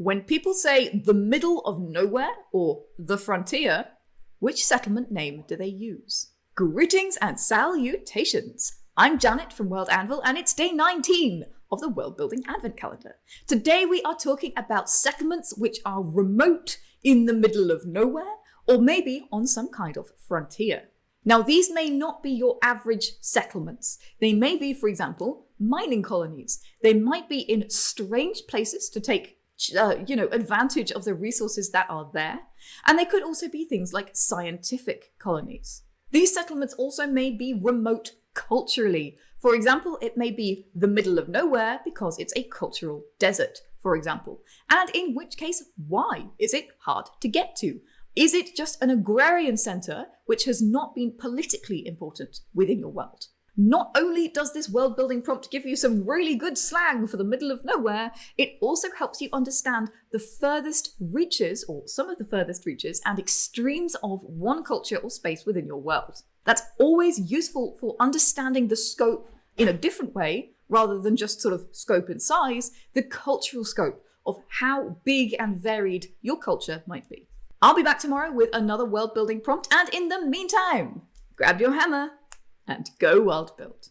When people say the middle of nowhere or the frontier, which settlement name do they use? Greetings and salutations. I'm Janet from World Anvil, and it's day 19 of the Worldbuilding Advent Calendar. Today we are talking about settlements which are remote, in the middle of nowhere, or maybe on some kind of frontier. Now, these may not be your average settlements. They may be, for example, mining colonies. They might be in strange places to take advantage of the resources that are there. And they could also be things like scientific colonies. These settlements also may be remote culturally. For example, it may be the middle of nowhere because it's a cultural desert, for example. And in which case, why is it hard to get to? Is it just an agrarian center which has not been politically important within your world? Not only does this world building prompt give you some really good slang for the middle of nowhere, it also helps you understand the furthest reaches, or some of the furthest reaches, and extremes of one culture or space within your world. That's always useful for understanding the scope in a different way, rather than just sort of scope and size, the cultural scope of how big and varied your culture might be. I'll be back tomorrow with another world building prompt, and in the meantime, grab your hammer and go world build.